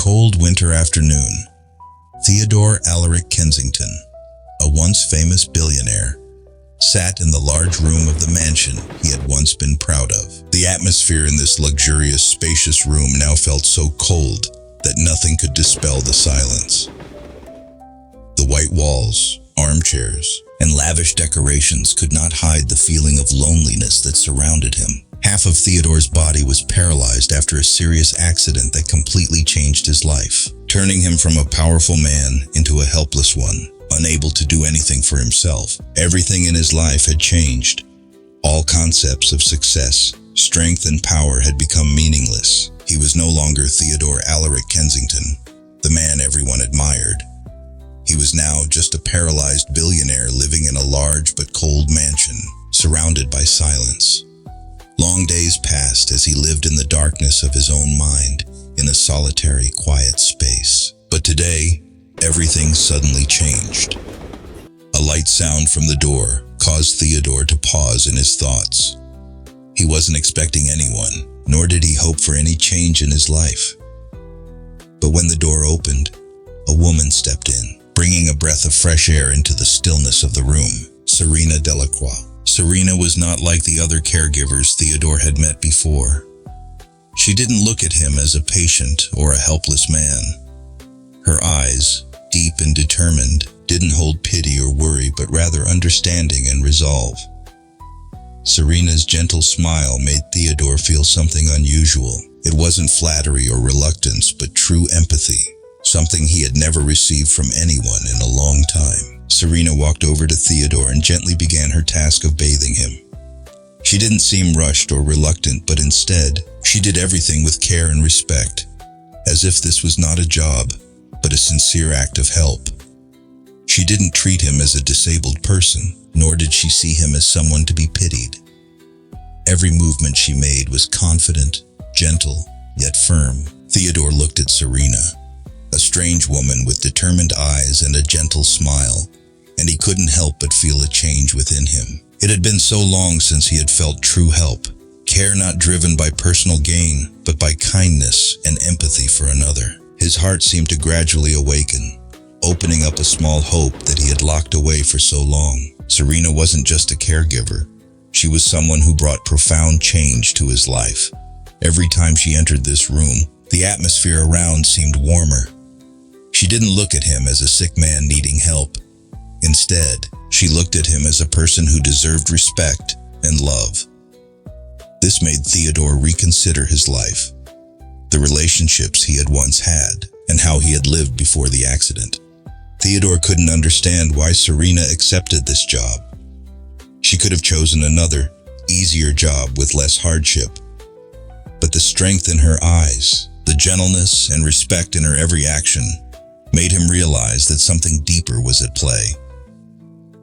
cold winter afternoon, Theodore Alaric Kensington, a once famous billionaire, sat in the large room of the mansion he had once been proud of. The atmosphere in this luxurious, spacious room now felt so cold that nothing could dispel the silence. The white walls, armchairs, and lavish decorations could not hide the feeling of loneliness that surrounded him. Half of Theodore's body was paralyzed after a serious accident that completely changed his life, turning him from a powerful man into a helpless one, unable to do anything for himself. Everything in his life had changed. All concepts of success, strength, and power had become meaningless. He was no longer Theodore Alaric Kensington, the man everyone admired. He was now just a paralyzed billionaire living in a large but cold mansion, surrounded by silence. Long days passed as he lived in the darkness of his own mind, in a solitary, quiet space. But today, everything suddenly changed. A light sound from the door caused Theodore to pause in his thoughts. He wasn't expecting anyone, nor did he hope for any change in his life. But when the door opened, a woman stepped in, bringing a breath of fresh air into the stillness of the room. Serena Delacroix. Serena was not like the other caregivers Theodore had met before. She didn't look at him as a patient or a helpless man. Her eyes, deep and determined, didn't hold pity or worry, but rather understanding and resolve. Serena's gentle smile made Theodore feel something unusual. It wasn't flattery or reluctance, but true empathy, something he had never received from anyone in a long time. Serena walked over to Theodore and gently began her task of bathing him. She didn't seem rushed or reluctant, but instead, she did everything with care and respect, as if this was not a job, but a sincere act of help. She didn't treat him as a disabled person, nor did she see him as someone to be pitied. Every movement she made was confident, gentle, yet firm. Theodore looked at Serena, a strange woman with determined eyes and a gentle smile, and he couldn't help but feel a change within him. It had been so long since he had felt true help, care not driven by personal gain, but by kindness and empathy for another. His heart seemed to gradually awaken, opening up a small hope that he had locked away for so long. Serena wasn't just a caregiver. She was someone who brought profound change to his life. Every time she entered this room, the atmosphere around seemed warmer. She didn't look at him as a sick man needing help. Instead, she looked at him as a person who deserved respect and love. This made Theodore reconsider his life, the relationships he had once had, and how he had lived before the accident. Theodore couldn't understand why Serena accepted this job. She could have chosen another, easier job with less hardship. But the strength in her eyes, the gentleness and respect in her every action, made him realize that something deeper was at play.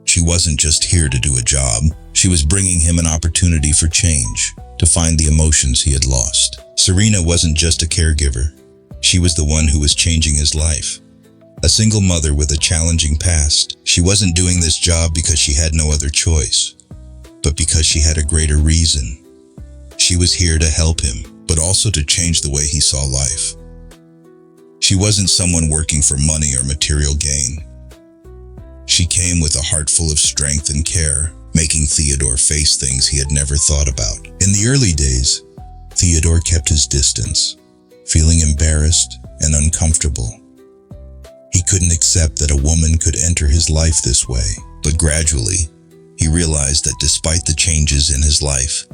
She wasn't just here to do a job. She was bringing him an opportunity for change, to find the emotions he had lost. Serena wasn't just a caregiver. She was the one who was changing his life. A single mother with a challenging past, she wasn't doing this job because she had no other choice, but because she had a greater reason. She was here to help him, but also to change the way he saw life. She wasn't someone working for money or material gain. She came with a heart full of strength and care, making Theodore face things he had never thought about. In the early days, Theodore kept his distance, feeling embarrassed and uncomfortable. He couldn't accept that a woman could enter his life this way, but gradually, he realized that despite the changes in his life,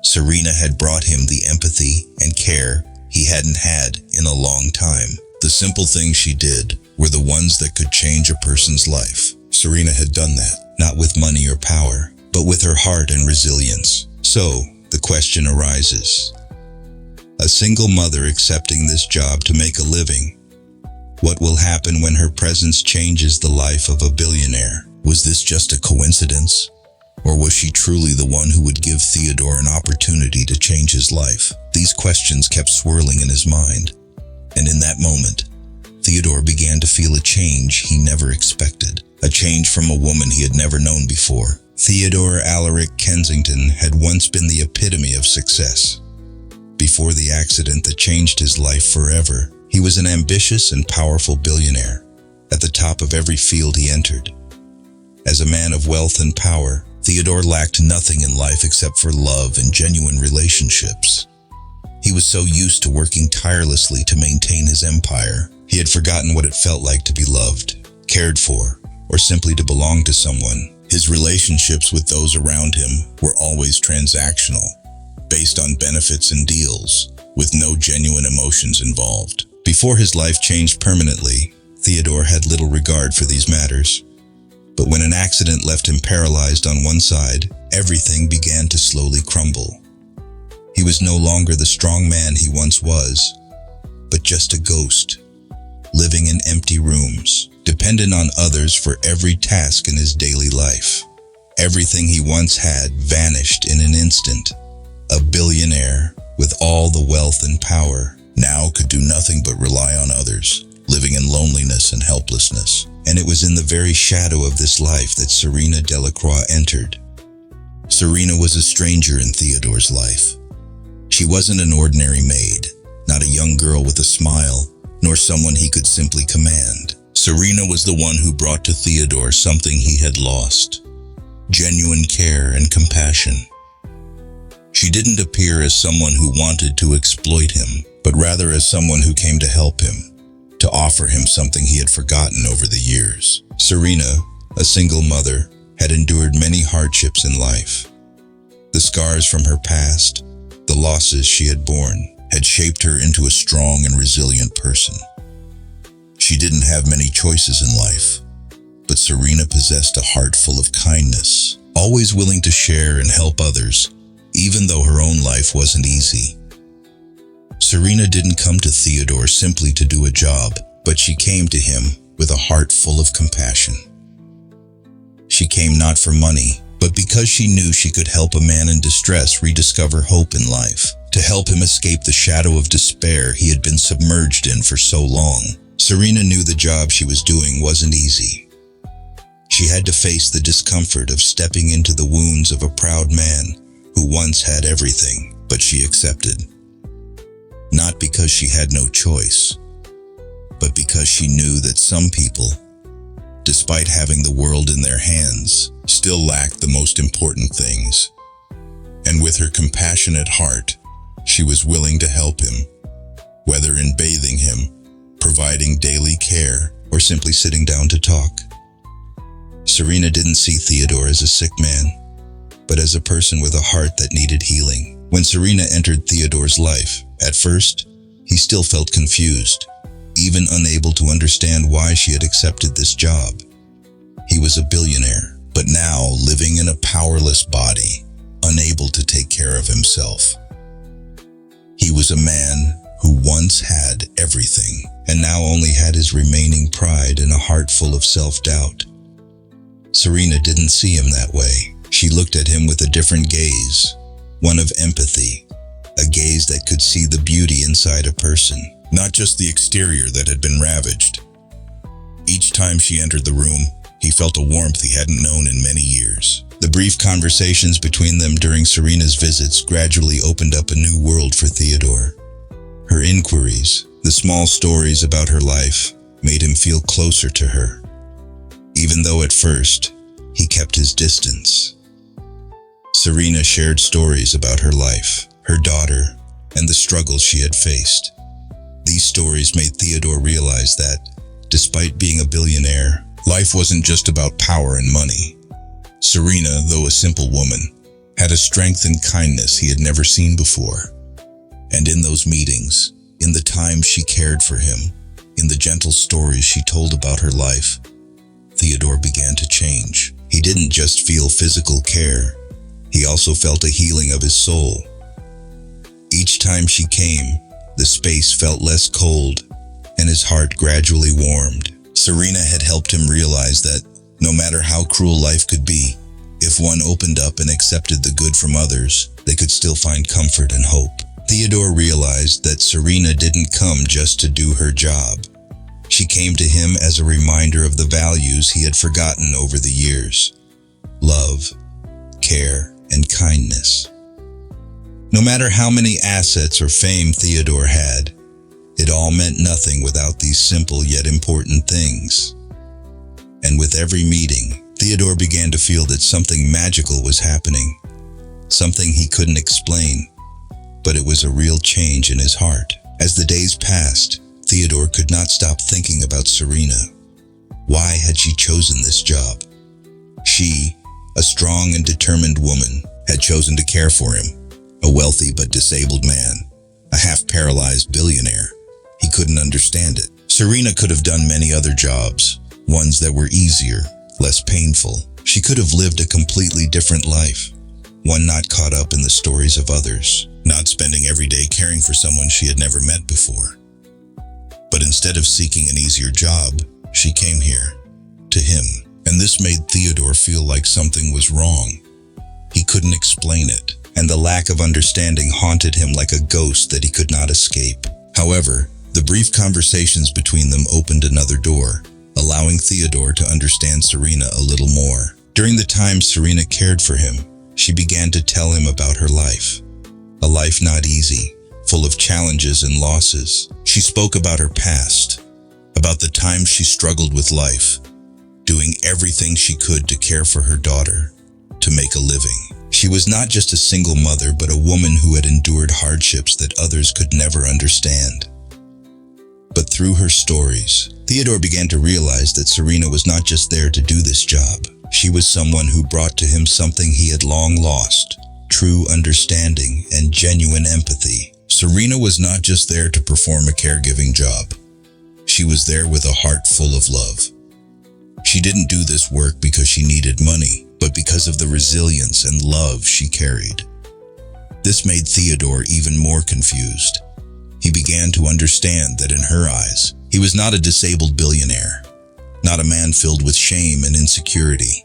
Serena had brought him the empathy and care he hadn't had in a long time. The simple things she did were the ones that could change a person's life. Serena had done that, not with money or power, but with her heart and resilience. So, the question arises, a single mother accepting this job to make a living, what will happen when her presence changes the life of a billionaire? Was this just a coincidence? Or was she truly the one who would give Theodore an opportunity to change his life? These questions kept swirling in his mind. And in that moment, Theodore began to feel a change he never expected. A change from a woman he had never known before. Theodore Alaric Kensington had once been the epitome of success. Before the accident that changed his life forever, He was an ambitious and powerful billionaire, at the top of every field he entered. As a man of wealth and power, Theodore lacked nothing in life except for love and genuine relationships. He was so used to working tirelessly to maintain his empire, he had forgotten what it felt like to be loved, cared for, or simply to belong to someone. His relationships with those around him were always transactional, based on benefits and deals, with no genuine emotions involved. Before his life changed permanently, Theodore had little regard for these matters. But when an accident left him paralyzed on one side, everything began to slowly crumble. He was no longer the strong man he once was, but just a ghost, living in empty rooms, dependent on others for every task in his daily life. Everything he once had vanished in an instant. A billionaire, with all the wealth and power, now could do nothing but rely on others, living in loneliness and helplessness. And it was in the very shadow of this life that Serena Delacroix entered. Serena was a stranger in Theodore's life. She wasn't an ordinary maid, not a young girl with a smile, nor someone he could simply command. Serena was the one who brought to Theodore something he had lost: genuine care and compassion. She didn't appear as someone who wanted to exploit him, but rather as someone who came to help him, to offer him something he had forgotten over the years. Serena, a single mother, had endured many hardships in life. The scars from her past, the losses she had borne, had shaped her into a strong and resilient person. She didn't have many choices in life, but Serena possessed a heart full of kindness, always willing to share and help others, even though her own life wasn't easy. Serena didn't come to Theodore simply to do a job, but she came to him with a heart full of compassion. She came not for money, but because she knew she could help a man in distress rediscover hope in life, to help him escape the shadow of despair he had been submerged in for so long. Serena knew the job she was doing wasn't easy. She had to face the discomfort of stepping into the wounds of a proud man who once had everything, but she accepted. Not because she had no choice, but because she knew that some people, despite having the world in their hands, still lacked the most important things. And with her compassionate heart, she was willing to help him, whether in bathing him, providing daily care, or simply sitting down to talk. Serena didn't see Theodore as a sick man, but as a person with a heart that needed healing. When Serena entered Theodore's life, at first, he still felt confused, even unable to understand why she had accepted this job. He was a billionaire, but now living in a powerless body, unable to take care of himself. He was a man who once had everything, and now only had his remaining pride and a heart full of self-doubt. Serena didn't see him that way. She looked at him with a different gaze, one of empathy, a gaze that could see the beauty inside a person, not just the exterior that had been ravaged. Each time she entered the room, he felt a warmth he hadn't known in many years. The brief conversations between them during Serena's visits gradually opened up a new world for Theodore. Her inquiries, the small stories about her life, made him feel closer to her, even though at first, he kept his distance. Serena shared stories about her life, her daughter, and the struggles she had faced. These stories made Theodore realize that, despite being a billionaire, life wasn't just about power and money. Serena, though a simple woman, had a strength and kindness he had never seen before. And in those meetings, in the time she cared for him, in the gentle stories she told about her life, Theodore began to change. He didn't just feel physical care, he also felt a healing of his soul. Each time she came, the space felt less cold, and his heart gradually warmed. Serena had helped him realize that, no matter how cruel life could be, if one opened up and accepted the good from others, they could still find comfort and hope. Theodore realized that Serena didn't come just to do her job. She came to him as a reminder of the values he had forgotten over the years: love, care, and kindness. No matter how many assets or fame Theodore had, It all meant nothing without these simple yet important things. And with every meeting, Theodore began to feel that something magical was happening, something he couldn't explain, but it was a real change in his heart. As the days passed, Theodore could not stop thinking about Serena. Why had she chosen this job? She, a strong and determined woman, had chosen to care for him, a wealthy but disabled man, a half-paralyzed billionaire. He couldn't understand it. Serena could have done many other jobs, ones that were easier, less painful. She could have lived a completely different life, one not caught up in the stories of others, not spending every day caring for someone she had never met before. But instead of seeking an easier job, she came here, to him, and this made Theodore feel like something was wrong. He couldn't explain it, and the lack of understanding haunted him like a ghost that he could not escape. However, the brief conversations between them opened another door, allowing Theodore to understand Serena a little more. During the time Serena cared for him, she began to tell him about her life. A life not easy, full of challenges and losses. She spoke about her past, about the times she struggled with life, doing everything she could to care for her daughter, to make a living. She was not just a single mother, but a woman who had endured hardships that others could never understand. But through her stories, Theodore began to realize that Serena was not just there to do this job. She was someone who brought to him something he had long lost: true understanding and genuine empathy. Serena was not just there to perform a caregiving job. She was there with a heart full of love. She didn't do this work because she needed money, but because of the resilience and love she carried. This made Theodore even more confused. He began to understand that in her eyes, he was not a disabled billionaire, not a man filled with shame and insecurity.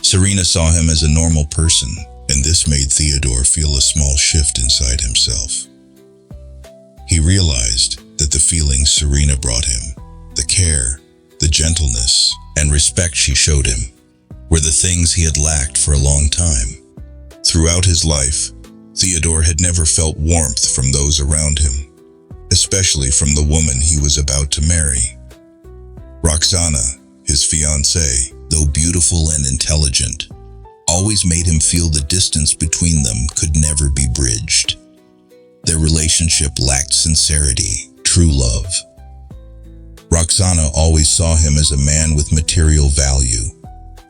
Serena saw him as a normal person, and this made Theodore feel a small shift inside himself. He realized that the feelings Serena brought him, the care, the gentleness, and respect she showed him, were the things he had lacked for a long time. Throughout his life, Theodore had never felt warmth from those around him, especially from the woman he was about to marry. Roxana, his fiancée, though beautiful and intelligent, always made him feel the distance between them could never be bridged. Their relationship lacked sincerity, true love. Roxana always saw him as a man with material value,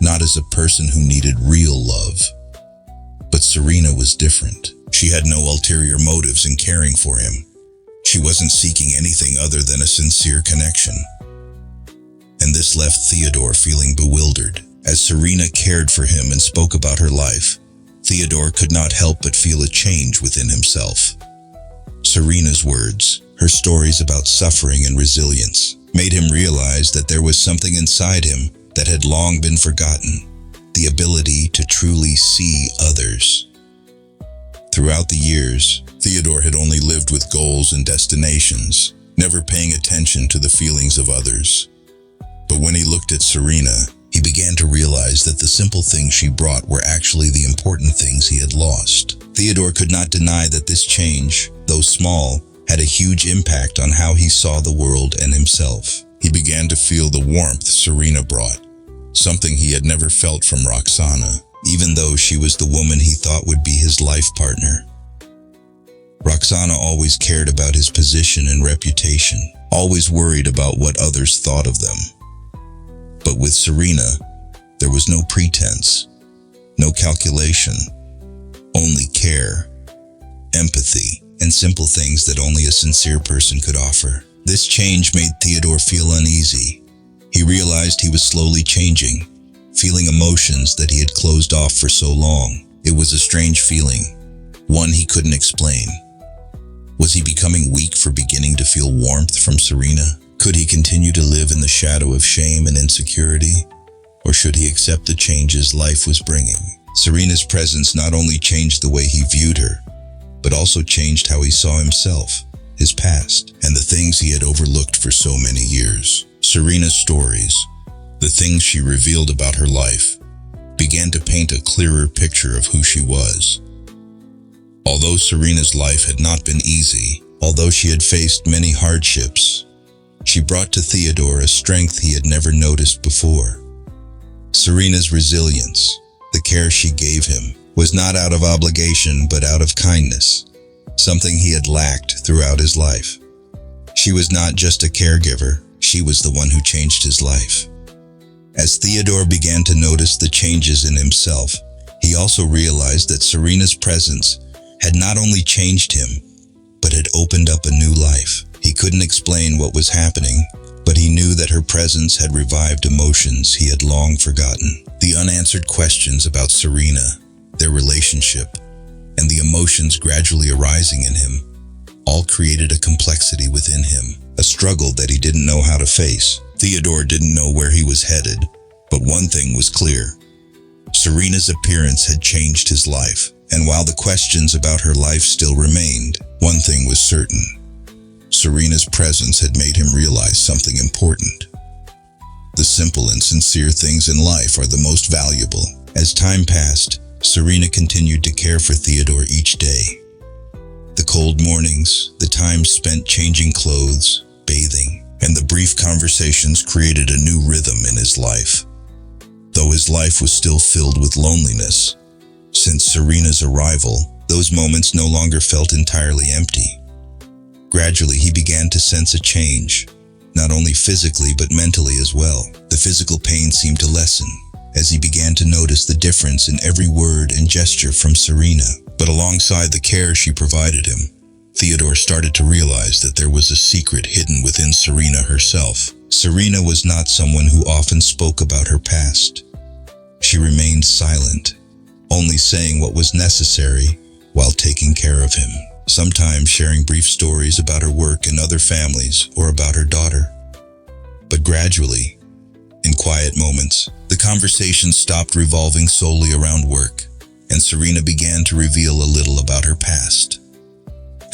not as a person who needed real love. But Serena was different. She had no ulterior motives in caring for him. She wasn't seeking anything other than a sincere connection. And this left Theodore feeling bewildered. As Serena cared for him and spoke about her life, Theodore could not help but feel a change within himself. Serena's words, her stories about suffering and resilience, made him realize that there was something inside him that had long been forgotten: the ability to truly see others. Throughout the years, Theodore had only lived with goals and destinations, never paying attention to the feelings of others. But when he looked at Serena, he began to realize that the simple things she brought were actually the important things he had lost. Theodore could not deny that this change, though small, had a huge impact on how he saw the world and himself. He began to feel the warmth Serena brought, something he had never felt from Roxana, even though she was the woman he thought would be his life partner. Roxana always cared about his position and reputation, always worried about what others thought of them. But with Serena, there was no pretense, no calculation, only care, empathy, and simple things that only a sincere person could offer. This change made Theodore feel uneasy. He realized he was slowly changing, feeling emotions that he had closed off for so long. It was a strange feeling, one he couldn't explain. Was he becoming weak for beginning to feel warmth from Serena? Could he continue to live in the shadow of shame and insecurity? Or should he accept the changes life was bringing? Serena's presence not only changed the way he viewed her, but also changed how he saw himself, his past, and the things he had overlooked for so many years. Serena's stories, the things she revealed about her life, began to paint a clearer picture of who she was. Although Serena's life had not been easy, Although she had faced many hardships, she brought to Theodore a strength he had never noticed before. Serena's resilience, the care she gave him, was not out of obligation but out of kindness, something he had lacked throughout his life. She was not just a caregiver, she was the one who changed his life. As Theodore began to notice the changes in himself, he also realized that Serena's presence had not only changed him, but had opened up a new life. He couldn't explain what was happening, but he knew that her presence had revived emotions he had long forgotten. The unanswered questions about Serena, their relationship, and the emotions gradually arising in him, all created a complexity within him, a struggle that he didn't know how to face. Theodore didn't know where he was headed, but one thing was clear. Serena's appearance had changed his life, and while the questions about her life still remained, one thing was certain. Serena's presence had made him realize something important. The simple and sincere things in life are the most valuable. As time passed, Serena continued to care for Theodore each day. The cold mornings, the time spent changing clothes, bathing, and the brief conversations created a new rhythm in his life. Though his life was still filled with loneliness, since Serena's arrival, those moments no longer felt entirely empty. Gradually, he began to sense a change, not only physically but mentally as well. The physical pain seemed to lessen as he began to notice the difference in every word and gesture from Serena. But alongside the care she provided him, Theodore started to realize that there was a secret hidden within Serena herself. Serena was not someone who often spoke about her past. She remained silent, only saying what was necessary while taking care of him, sometimes sharing brief stories about her work and other families or about her daughter. But gradually, in quiet moments, the conversation stopped revolving solely around work, and Serena began to reveal a little about her past.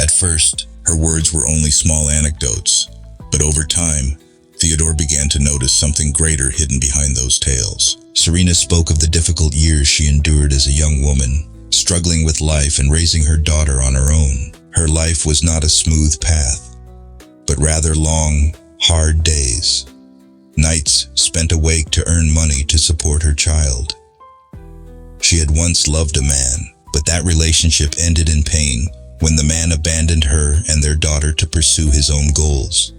At first, her words were only small anecdotes, but over time, Theodore began to notice something greater hidden behind those tales. Serena spoke of the difficult years she endured as a young woman, struggling with life and raising her daughter on her own. Her life was not a smooth path, but rather long, hard days. Nights spent awake to earn money to support her child. She had once loved a man, but that relationship ended in pain when the man abandoned her and their daughter to pursue his own goals.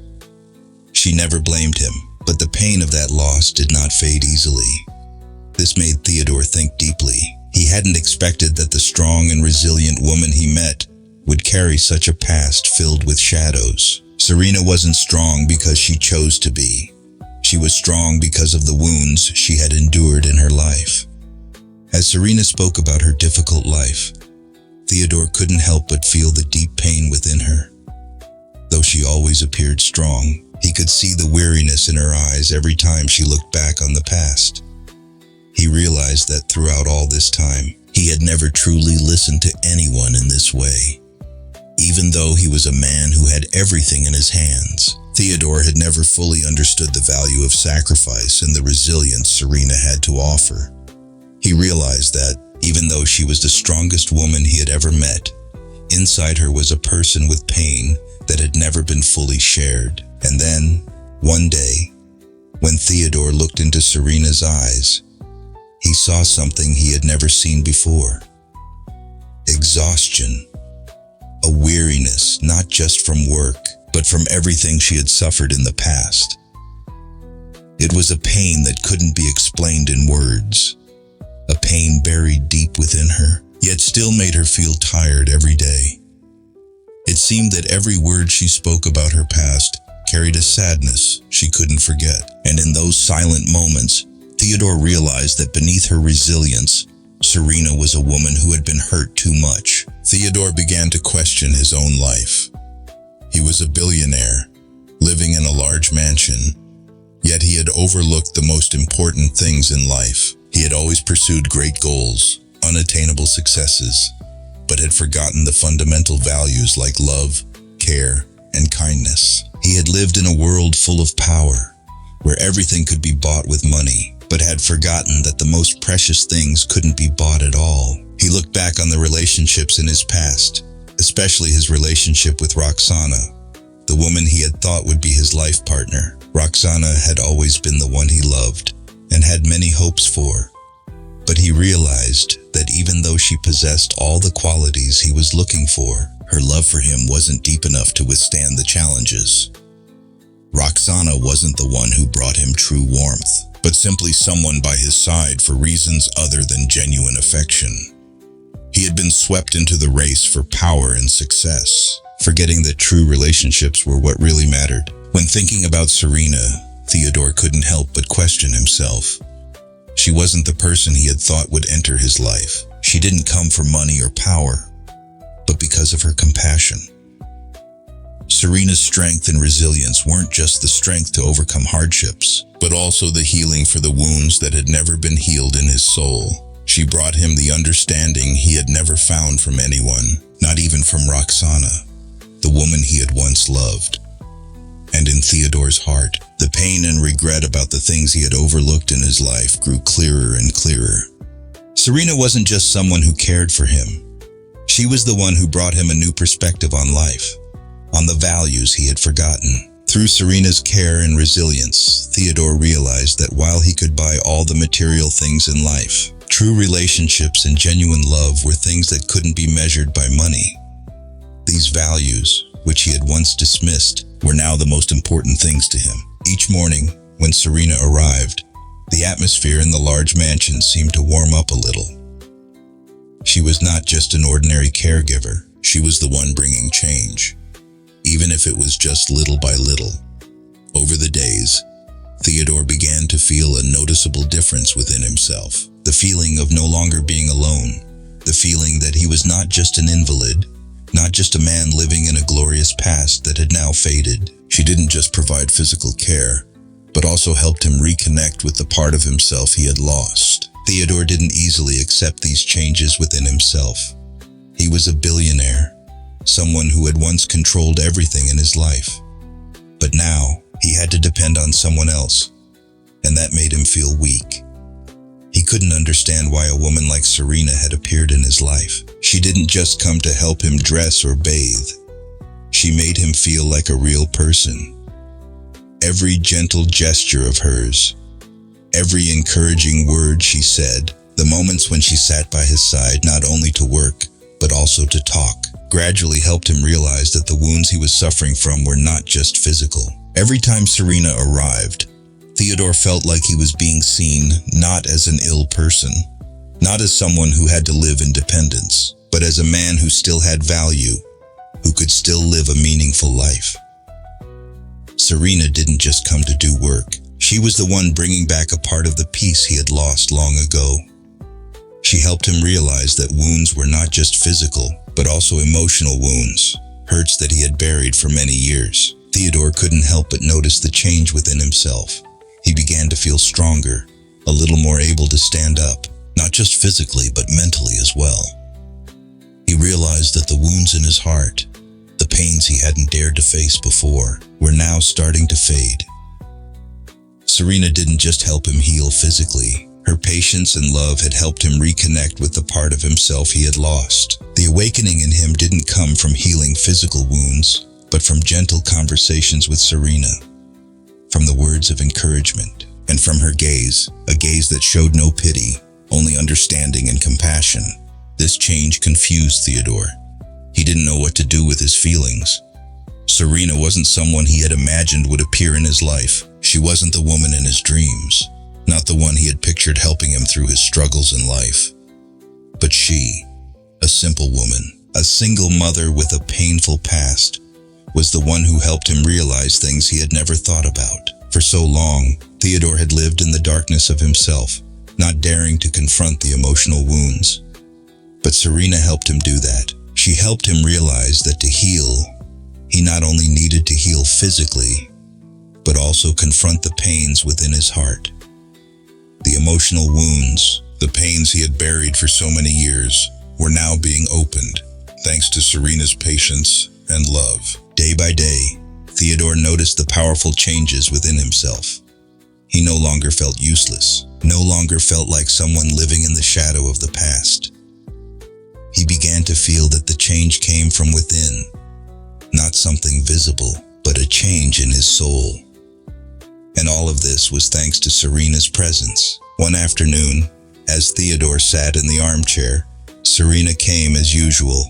She never blamed him, but the pain of that loss did not fade easily. This made Theodore think deeply. He hadn't expected that the strong and resilient woman he met would carry such a past filled with shadows. Serena wasn't strong because she chose to be. She was strong because of the wounds she had endured in her life. As Serena spoke about her difficult life, Theodore couldn't help but feel the deep pain within her. Though she always appeared strong, he could see the weariness in her eyes every time she looked back on the past. He realized that throughout all this time, he had never truly listened to anyone in this way. Even though he was a man who had everything in his hands, Theodore had never fully understood the value of sacrifice and the resilience Serena had to offer. He realized that, even though she was the strongest woman he had ever met, inside her was a person with pain that had never been fully shared. And then, one day, when Theodore looked into Serena's eyes, he saw something he had never seen before. Exhaustion. A weariness not just from work, but from everything she had suffered in the past. It was a pain that couldn't be explained in words. A pain buried deep within her, yet still made her feel tired every day. It seemed that every word she spoke about her past carried a sadness she couldn't forget. And in those silent moments, Theodore realized that beneath her resilience, Serena was a woman who had been hurt too much. Theodore began to question his own life. He was a billionaire, living in a large mansion, yet he had overlooked the most important things in life. He had always pursued great goals, unattainable successes, but had forgotten the fundamental values like love, care, and kindness. He had lived in a world full of power, where everything could be bought with money, but had forgotten that the most precious things couldn't be bought at all. He looked back on the relationships in his past, especially his relationship with Roxana, the woman he had thought would be his life partner. Roxana had always been the one he loved and had many hopes for. But he realized that even though she possessed all the qualities he was looking for, her love for him wasn't deep enough to withstand the challenges. Roxana wasn't the one who brought him true warmth, but simply someone by his side for reasons other than genuine affection. He had been swept into the race for power and success, forgetting that true relationships were what really mattered. When thinking about Serena, Theodore couldn't help but question himself. She wasn't the person he had thought would enter his life. She didn't come for money or power, but because of her compassion. Serena's strength and resilience weren't just the strength to overcome hardships, but also the healing for the wounds that had never been healed in his soul. She brought him the understanding he had never found from anyone, not even from Roxana, the woman he had once loved. And in Theodore's heart, the pain and regret about the things he had overlooked in his life grew clearer and clearer. Serena wasn't just someone who cared for him. She was the one who brought him a new perspective on life, on the values he had forgotten. Through Serena's care and resilience, Theodore realized that while he could buy all the material things in life, true relationships and genuine love were things that couldn't be measured by money. These values, which he had once dismissed, were now the most important things to him. Each morning, when Serena arrived, the atmosphere in the large mansion seemed to warm up a little. She was not just an ordinary caregiver, she was the one bringing change, even if it was just little by little. Over the days, Theodore began to feel a noticeable difference within himself. The feeling of no longer being alone, the feeling that he was not just an invalid, not just a man living in a glorious past that had now faded. She didn't just provide physical care, but also helped him reconnect with the part of himself he had lost. Theodore didn't easily accept these changes within himself. He was a billionaire, someone who had once controlled everything in his life. But now, he had to depend on someone else, and that made him feel weak. He couldn't understand why a woman like Serena had appeared in his life. She didn't just come to help him dress or bathe. She made him feel like a real person. Every gentle gesture of hers, every encouraging word she said, the moments when she sat by his side not only to work, but also to talk, gradually helped him realize that the wounds he was suffering from were not just physical. Every time Serena arrived, Theodore felt like he was being seen not as an ill person, not as someone who had to live in dependence, but as a man who still had value, who could still live a meaningful life. Serena didn't just come to do work. She was the one bringing back a part of the peace he had lost long ago. She helped him realize that wounds were not just physical, but also emotional wounds, hurts that he had buried for many years. Theodore couldn't help but notice the change within himself. He began to feel stronger, a little more able to stand up, not just physically, but mentally as well. He realized that the wounds in his heart, the pains he hadn't dared to face before, were now starting to fade. Serena didn't just help him heal physically. Her patience and love had helped him reconnect with the part of himself he had lost. The awakening in him didn't come from healing physical wounds, but from gentle conversations with Serena, from the words of encouragement, and from her gaze, a gaze that showed no pity, only understanding and compassion. This change confused Theodore. He didn't know what to do with his feelings. Serena wasn't someone he had imagined would appear in his life. She wasn't the woman in his dreams, not the one he had pictured helping him through his struggles in life. But she, a simple woman, a single mother with a painful past, was the one who helped him realize things he had never thought about. For so long, Theodore had lived in the darkness of himself, not daring to confront the emotional wounds. But Serena helped him do that. She helped him realize that to heal, he not only needed to heal physically, but also confront the pains within his heart. The emotional wounds, the pains he had buried for so many years, were now being opened, thanks to Serena's patience and love. Day by day, Theodore noticed the powerful changes within himself. He no longer felt useless, no longer felt like someone living in the shadow of the past. he began to feel that the change came from within, not something visible, but a change in his soul. And all of this was thanks to Serena's presence. One afternoon, as Theodore sat in the armchair, Serena came as usual,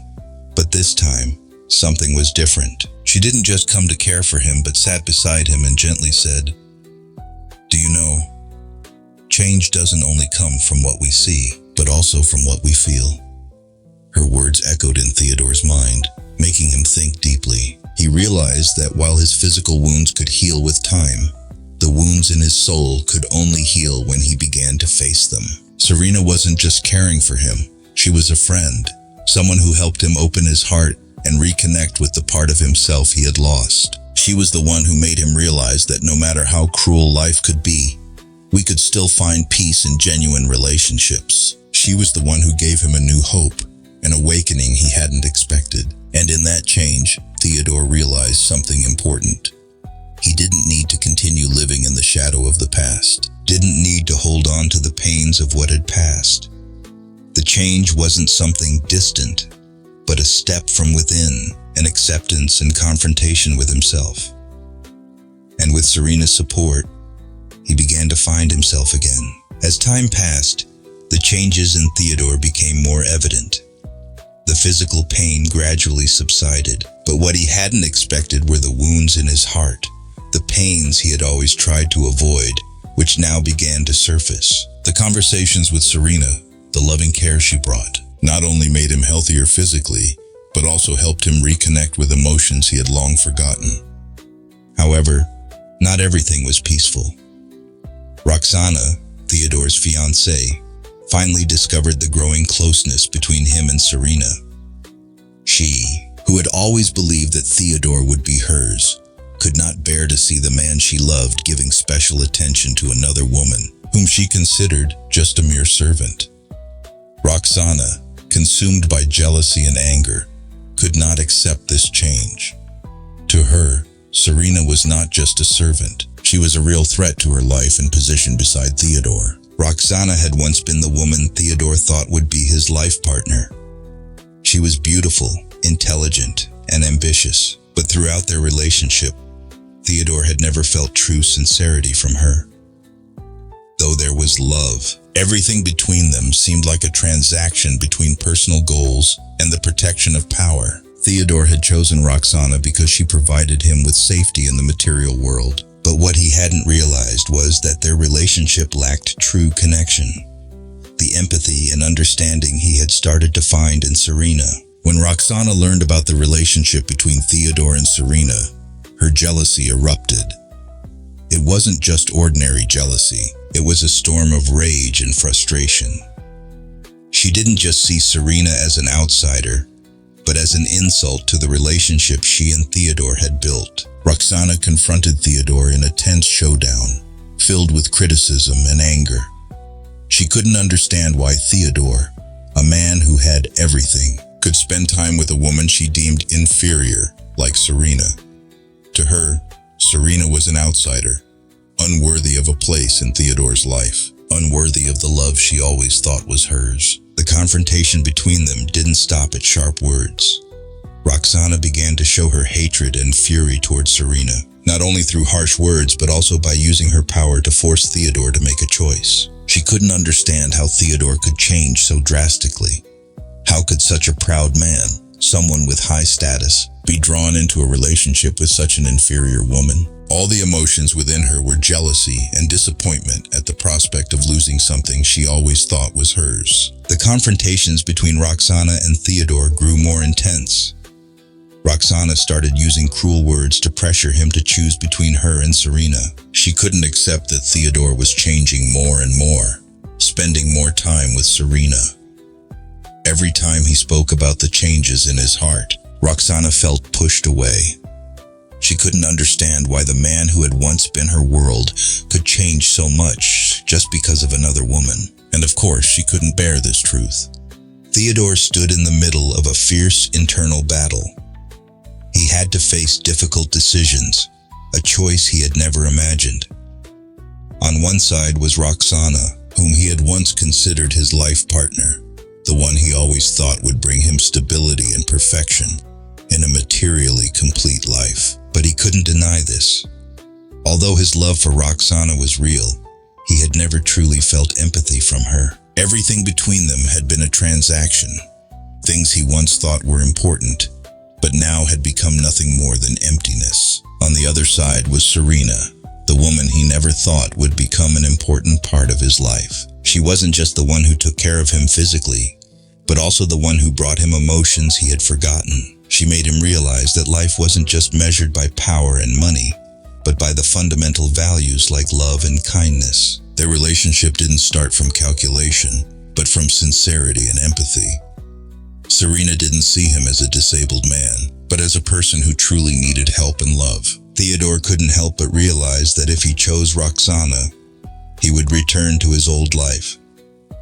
but this time, something was different. She didn't just come to care for him, but sat beside him and gently said, "Do you know, change doesn't only come from what we see, but also from what we feel." Her words echoed in Theodore's mind, making him think deeply. He realized that while his physical wounds could heal with time, the wounds in his soul could only heal when he began to face them. Serena wasn't just caring for him, she was a friend, someone who helped him open his heart and reconnect with the part of himself he had lost. She was the one who made him realize that no matter how cruel life could be, we could still find peace in genuine relationships. She was the one who gave him a new hope, an awakening he hadn't expected. And in that change, Theodore realized something important. He didn't need to continue living in the shadow of the past, didn't need to hold on to the pains of what had passed. The change wasn't something distant, but a step from within, an acceptance and confrontation with himself. And with Serena's support, he began to find himself again. As time passed, the changes in Theodore became more evident. The physical pain gradually subsided, but what he hadn't expected were the wounds in his heart, the pains he had always tried to avoid, which now began to surface. The conversations with Serena, the loving care she brought, not only made him healthier physically, but also helped him reconnect with emotions he had long forgotten. However, not everything was peaceful. Roxana, Theodore's fiancée, finally discovered the growing closeness between him and Serena. She, who had always believed that Theodore would be hers, could not bear to see the man she loved giving special attention to another woman, whom she considered just a mere servant. Roxana, consumed by jealousy and anger, could not accept this change. To her, Serena was not just a servant. She was a real threat to her life and position beside Theodore. Roxana had once been the woman Theodore thought would be his life partner. She was beautiful, intelligent, and ambitious, but throughout their relationship, Theodore had never felt true sincerity from her. Though there was love, everything between them seemed like a transaction between personal goals and the protection of power. Theodore had chosen Roxana because she provided him with safety in the material world. But what he hadn't realized was that their relationship lacked true connection. The empathy and understanding he had started to find in Serena. When Roxana learned about the relationship between Theodore and Serena, her jealousy erupted. It wasn't just ordinary jealousy, it was a storm of rage and frustration. She didn't just see Serena as an outsider, but as an insult to the relationship she and Theodore had built. Roxana confronted Theodore in a tense showdown, filled with criticism and anger. She couldn't understand why Theodore, a man who had everything, could spend time with a woman she deemed inferior, like Serena. To her, Serena was an outsider, unworthy of a place in Theodore's life, unworthy of the love she always thought was hers. The confrontation between them didn't stop at sharp words. Roxana began to show her hatred and fury towards Serena, not only through harsh words but also by using her power to force Theodore to make a choice. She couldn't understand how Theodore could change so drastically. How could such a proud man, someone with high status, be drawn into a relationship with such an inferior woman? All the emotions within her were jealousy and disappointment at the prospect of losing something she always thought was hers. The confrontations between Roxana and Theodore grew more intense. Roxana started using cruel words to pressure him to choose between her and Serena. She couldn't accept that Theodore was changing more and more, spending more time with Serena. Every time he spoke about the changes in his heart, Roxana felt pushed away. She couldn't understand why the man who had once been her world could change so much just because of another woman. And of course, she couldn't bear this truth. Theodore stood in the middle of a fierce internal battle. He had to face difficult decisions, a choice he had never imagined. On one side was Roxana, whom he had once considered his life partner, the the one he always thought would bring him stability and perfection in a materially complete life. But he couldn't deny this. Although his love for Roxana was real, he had never truly felt empathy from her. Everything between them had been a transaction. Things he once thought were important, but now had become nothing more than emptiness. On the other side was Serena, the woman he never thought would become an important part of his life. She wasn't just the one who took care of him physically, but also the one who brought him emotions he had forgotten. She made him realize that life wasn't just measured by power and money, but by the fundamental values like love and kindness. Their relationship didn't start from calculation, but from sincerity and empathy. Serena didn't see him as a disabled man, but as a person who truly needed help and love. Theodore couldn't help but realize that if he chose Roxana, he would return to his old life.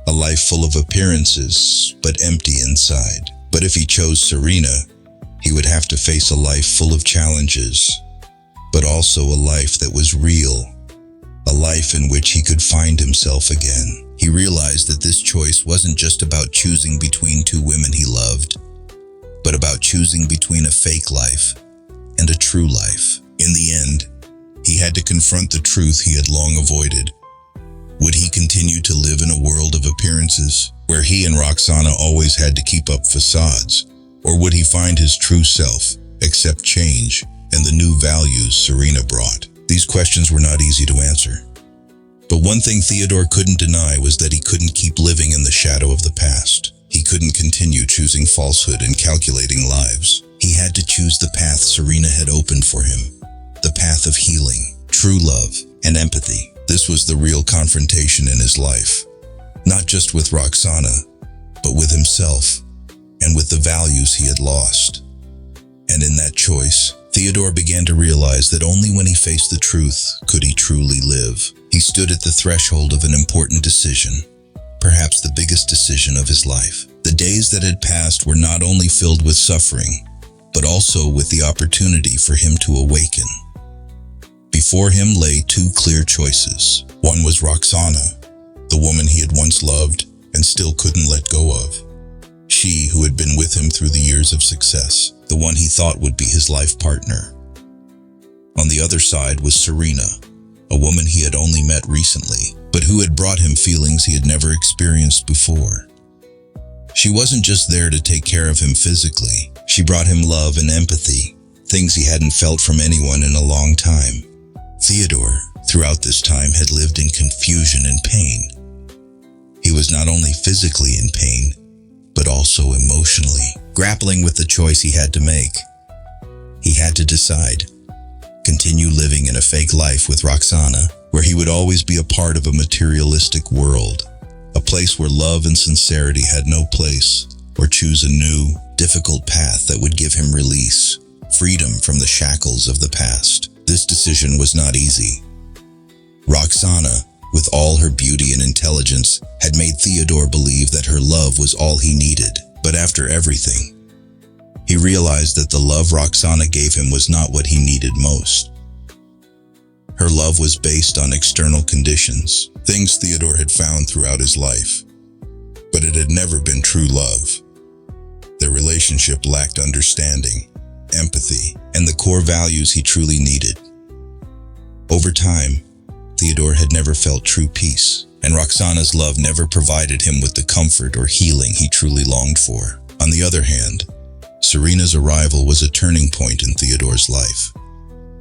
A life full of appearances, but empty inside. But if he chose Serena, he would have to face a life full of challenges, but also a life that was real, a life in which he could find himself again. He realized that this choice wasn't just about choosing between two women he loved, but about choosing between a fake life and a true life. In the end, he had to confront the truth he had long avoided. Would he continue to live in a world of appearances, where he and Roxana always had to keep up facades? Or would he find his true self, accept change, and the new values Serena brought? These questions were not easy to answer. But one thing Theodore couldn't deny was that he couldn't keep living in the shadow of the past. He couldn't continue choosing falsehood and calculating lives. He had to choose the path Serena had opened for him, the path of healing, true love, and empathy. This was the real confrontation in his life, not just with Roxana, but with himself and with the values he had lost. And in that choice, Theodore began to realize that only when he faced the truth could he truly live. He stood at the threshold of an important decision, perhaps the biggest decision of his life. The days that had passed were not only filled with suffering, but also with the opportunity for him to awaken. Before him lay two clear choices. One was Roxana, the woman he had once loved and still couldn't let go of. She who had been with him through the years of success, the one he thought would be his life partner. On the other side was Serena, a woman he had only met recently, but who had brought him feelings he had never experienced before. She wasn't just there to take care of him physically. She brought him love and empathy, things he hadn't felt from anyone in a long time. Theodore, throughout this time, had lived in confusion and pain. He was not only physically in pain, but also emotionally, grappling with the choice he had to make. He had to decide: continue living in a fake life with Roxana, where he would always be a part of a materialistic world, a place where love and sincerity had no place, or choose a new, difficult path that would give him release, freedom from the shackles of the past. This decision was not easy. Roxana, with all her beauty and intelligence, had made Theodore believe that her love was all he needed. But after everything, he realized that the love Roxana gave him was not what he needed most. Her love was based on external conditions, things Theodore had found throughout his life, but it had never been true love. Their relationship lacked understanding, empathy, and the core values he truly needed. Over time, Theodore had never felt true peace, and Roxana's love never provided him with the comfort or healing he truly longed for. On the other hand, Serena's arrival was a turning point in Theodore's life.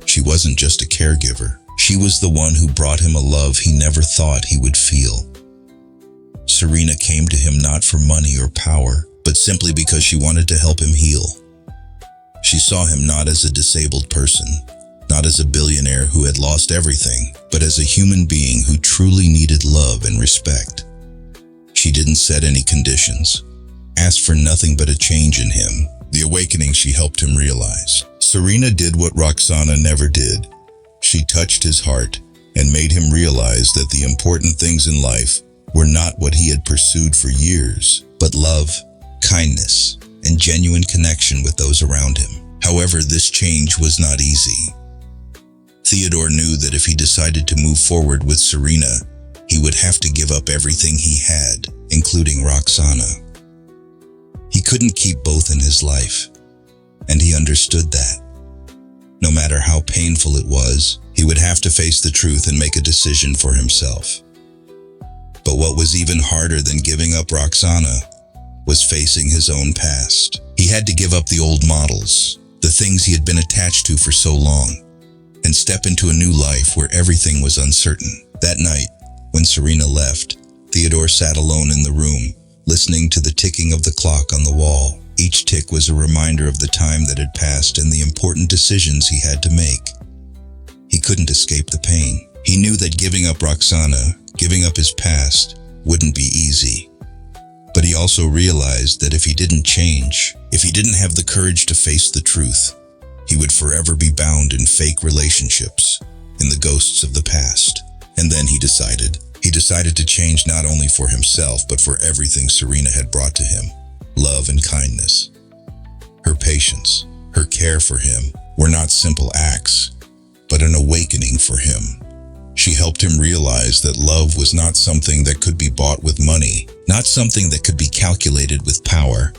She wasn't just a caregiver. She was the one who brought him a love he never thought he would feel. Serena came to him not for money or power, but simply because she wanted to help him heal. She saw him not as a disabled person, not as a billionaire who had lost everything, but as a human being who truly needed love and respect. She didn't set any conditions, asked for nothing but a change in him, the awakening she helped him realize. Serena did what Roxana never did. She touched his heart and made him realize that the important things in life were not what he had pursued for years, but love, kindness, and genuine connection with those around him. However, this change was not easy. Theodore knew that if he decided to move forward with Serena, he would have to give up everything he had, including Roxana. He couldn't keep both in his life, and he understood that. No matter how painful it was, he would have to face the truth and make a decision for himself. But what was even harder than giving up Roxana was facing his own past. He had to give up the old models, the things he had been attached to for so long, and step into a new life where everything was uncertain. That night, when Serena left, Theodore sat alone in the room, listening to the ticking of the clock on the wall. Each tick was a reminder of the time that had passed and the important decisions he had to make. He couldn't escape the pain. He knew that giving up Roxana, giving up his past, wouldn't be easy. But he also realized that if he didn't change, if he didn't have the courage to face the truth, he would forever be bound in fake relationships, in the ghosts of the past. And then he decided to change not only for himself, but for everything Serena had brought to him. Love and kindness. Her patience, her care for him were not simple acts, but an awakening for him. She helped him realize that love was not something that could be bought with money, not something that could be calculated with power,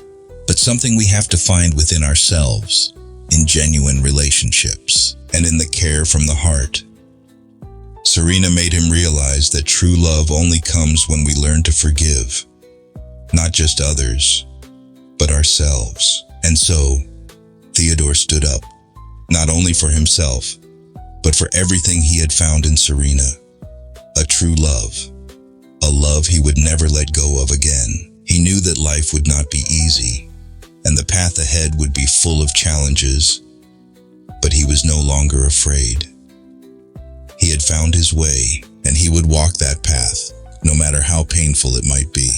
but something we have to find within ourselves, in genuine relationships, and in the care from the heart. Serena made him realize that true love only comes when we learn to forgive, not just others, but ourselves. And so, Theodore stood up, not only for himself, but for everything he had found in Serena. A true love, a love he would never let go of again. He knew that life would not be easy, and the path ahead would be full of challenges, but he was no longer afraid. He had found his way, and he would walk that path, no matter how painful it might be.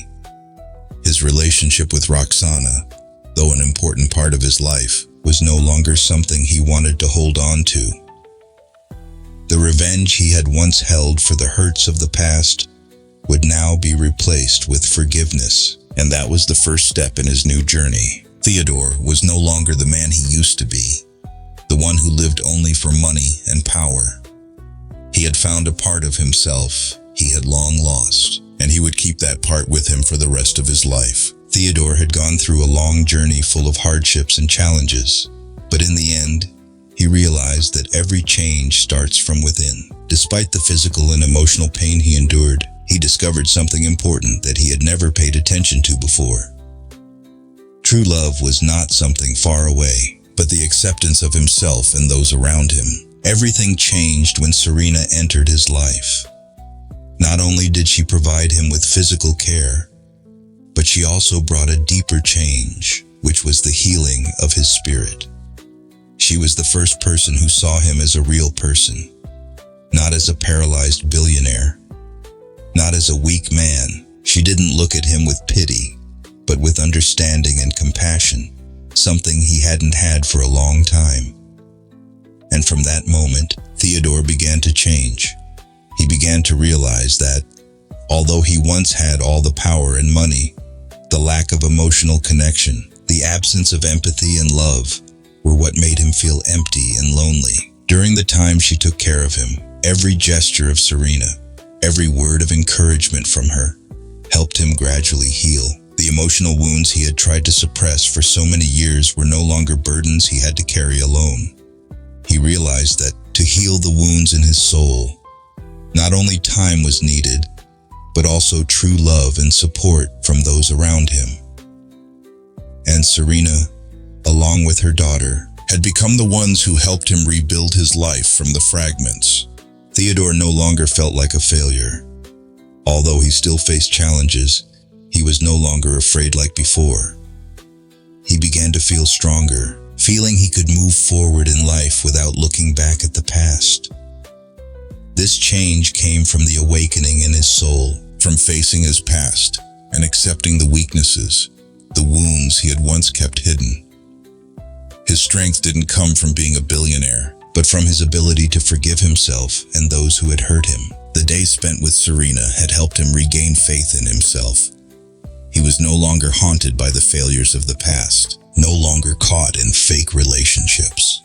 His relationship with Roxana, though an important part of his life, was no longer something he wanted to hold on to. The revenge he had once held for the hurts of the past would now be replaced with forgiveness, and that was the first step in his new journey. Theodore was no longer the man he used to be, the one who lived only for money and power. He had found a part of himself he had long lost, and he would keep that part with him for the rest of his life. Theodore had gone through a long journey full of hardships and challenges, but in the end, he realized that every change starts from within. Despite the physical and emotional pain he endured, he discovered something important that he had never paid attention to before. True love was not something far away, but the acceptance of himself and those around him. Everything changed when Serena entered his life. Not only did she provide him with physical care, but she also brought a deeper change, which was the healing of his spirit. She was the first person who saw him as a real person, not as a paralyzed billionaire, not as a weak man. She didn't look at him with pity, but with understanding and compassion, something he hadn't had for a long time. And from that moment, Theodore began to change. He began to realize that, although he once had all the power and money, the lack of emotional connection, the absence of empathy and love, were what made him feel empty and lonely. During the time she took care of him, every gesture of Serena, every word of encouragement from her, helped him gradually heal. The emotional wounds he had tried to suppress for so many years were no longer burdens he had to carry alone. He realized that to heal the wounds in his soul, not only time was needed, but also true love and support from those around him. And Serena, along with her daughter, had become the ones who helped him rebuild his life from the fragments. Theodore no longer felt like a failure. Although he still faced challenges, he was no longer afraid like before. He began to feel stronger, feeling he could move forward in life without looking back at the past. This change came from the awakening in his soul, from facing his past and accepting the weaknesses, the wounds he had once kept hidden. His strength didn't come from being a billionaire, but from his ability to forgive himself and those who had hurt him. The days spent with Serena had helped him regain faith in himself. He was no longer haunted by the failures of the past, no longer caught in fake relationships.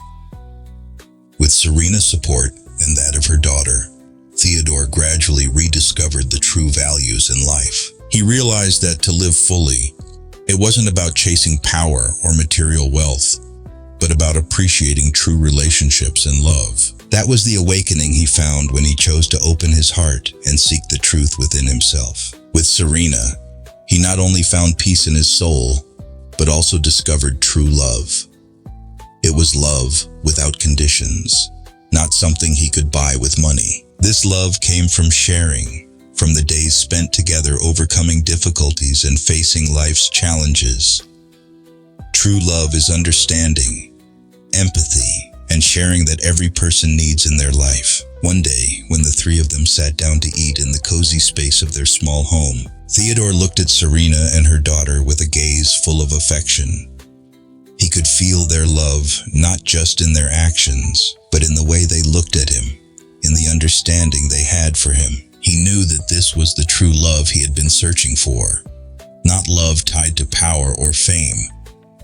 With Serena's support and that of her daughter, Theodore gradually rediscovered the true values in life. He realized that to live fully, It wasn't about chasing power or material wealth, but about appreciating true relationships and love. That was the awakening he found when he chose to open his heart and seek the truth within himself. With Serena, he not only found peace in his soul, but also discovered true love. It was love without conditions, not something he could buy with money. This love came from sharing, from the days spent together overcoming difficulties and facing life's challenges. True love is understanding, empathy, and sharing that every person needs in their life. One day, when the three of them sat down to eat in the cozy space of their small home, Theodore looked at Serena and her daughter with a gaze full of affection. He could feel their love not just in their actions, but in the way they looked at him, in the understanding they had for him. He knew that this was the true love he had been searching for. Not love tied to power or fame,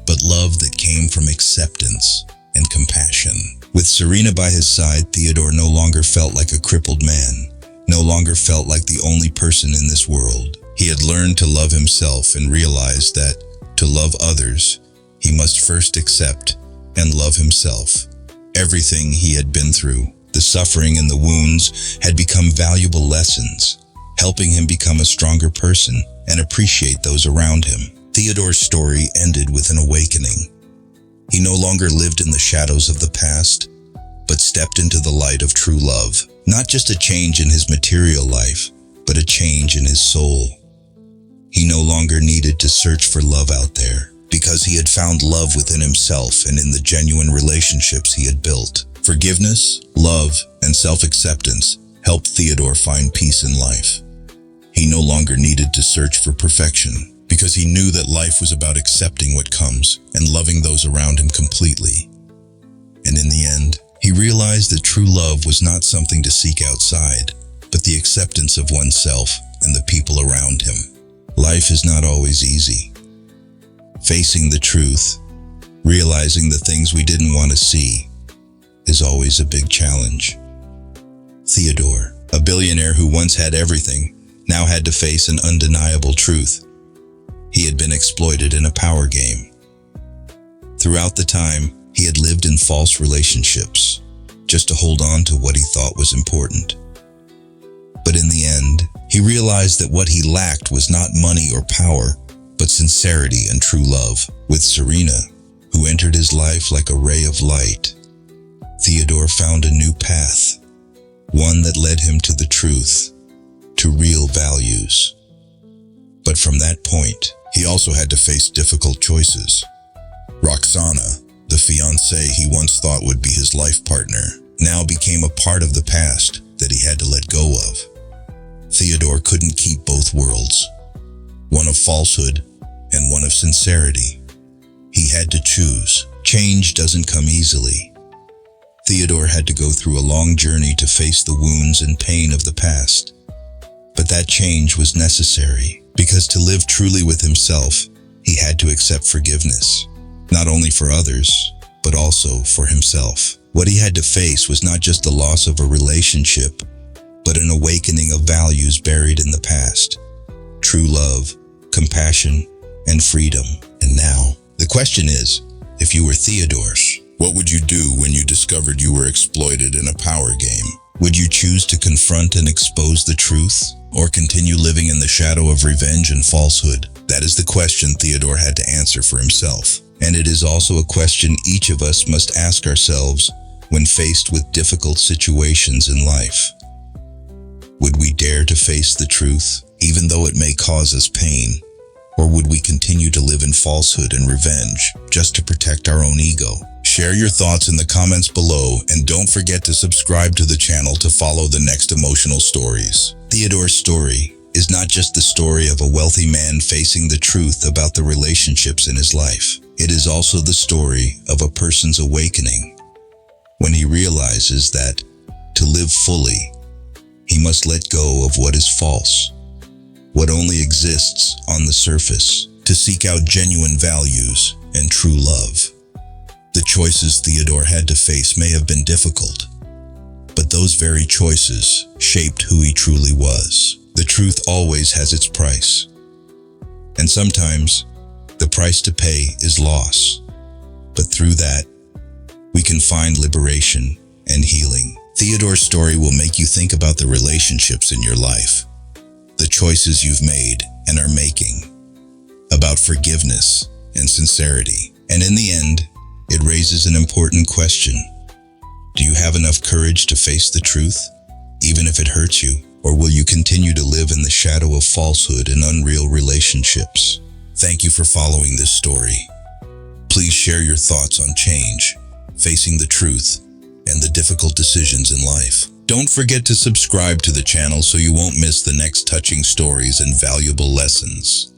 but love that came from acceptance and compassion. With Serena by his side, Theodore no longer felt like a crippled man, no longer felt like the only person in this world. He had learned to love himself and realized that, to love others, he must first accept and love himself. Everything he had been through, the suffering and the wounds, had become valuable lessons, helping him become a stronger person and appreciate those around him. Theodore's story ended with an awakening. He no longer lived in the shadows of the past, but stepped into the light of true love. Not just a change in his material life, but a change in his soul. He no longer needed to search for love out there, because he had found love within himself and in the genuine relationships he had built. Forgiveness, love, and self-acceptance helped Theodore find peace in life. He no longer needed to search for perfection, because he knew that life was about accepting what comes and loving those around him completely. And in the end, he realized that true love was not something to seek outside, but the acceptance of oneself and the people around him. Life is not always easy. Facing the truth, realizing the things we didn't want to see, is always a big challenge. Theodore, a billionaire who once had everything, now had to face an undeniable truth. He had been exploited in a power game. Throughout the time, he had lived in false relationships, just to hold on to what he thought was important. But in the end, he realized that what he lacked was not money or power, but sincerity and true love. With Serena, who entered his life like a ray of light, Theodore found a new path, one that led him to the truth, to real values. But from that point, he also had to face difficult choices. Roxana, the fiancée he once thought would be his life partner, now became a part of the past that he had to let go of. Theodore couldn't keep both worlds, one of falsehood and one of sincerity. He had to choose. Change doesn't come easily. Theodore had to go through a long journey to face the wounds and pain of the past. But that change was necessary, because to live truly with himself, he had to accept forgiveness, not only for others, but also for himself. What he had to face was not just the loss of a relationship, but an awakening of values buried in the past. True love, compassion, and freedom. And now, the question is, if you were Theodore, what would you do when you discovered you were exploited in a power game? Would you choose to confront and expose the truth, or continue living in the shadow of revenge and falsehood? That is the question Theodore had to answer for himself. And it is also a question each of us must ask ourselves when faced with difficult situations in life. Would we dare to face the truth, even though it may cause us pain? Or would we continue to live in falsehood and revenge, just to protect our own ego? Share your thoughts in the comments below, and don't forget to subscribe to the channel to follow the next emotional stories. Theodore's story is not just the story of a wealthy man facing the truth about the relationships in his life. It is also the story of a person's awakening, when he realizes that, to live fully, he must let go of what is false, what only exists on the surface, to seek out genuine values and true love. The choices Theodore had to face may have been difficult, but those very choices shaped who he truly was. The truth always has its price, and sometimes The price to pay is loss, but through that, we can find liberation and healing. Theodore's story will make you think about the relationships in your life, the choices you've made and are making, about forgiveness and sincerity. And in the end, it raises an important question. Do you have enough courage to face the truth, even if it hurts you? Or will you continue to live in the shadow of falsehood and unreal relationships? Thank you for following this story. Please share your thoughts on change, facing the truth, and the difficult decisions in life. Don't forget to subscribe to the channel so you won't miss the next touching stories and valuable lessons.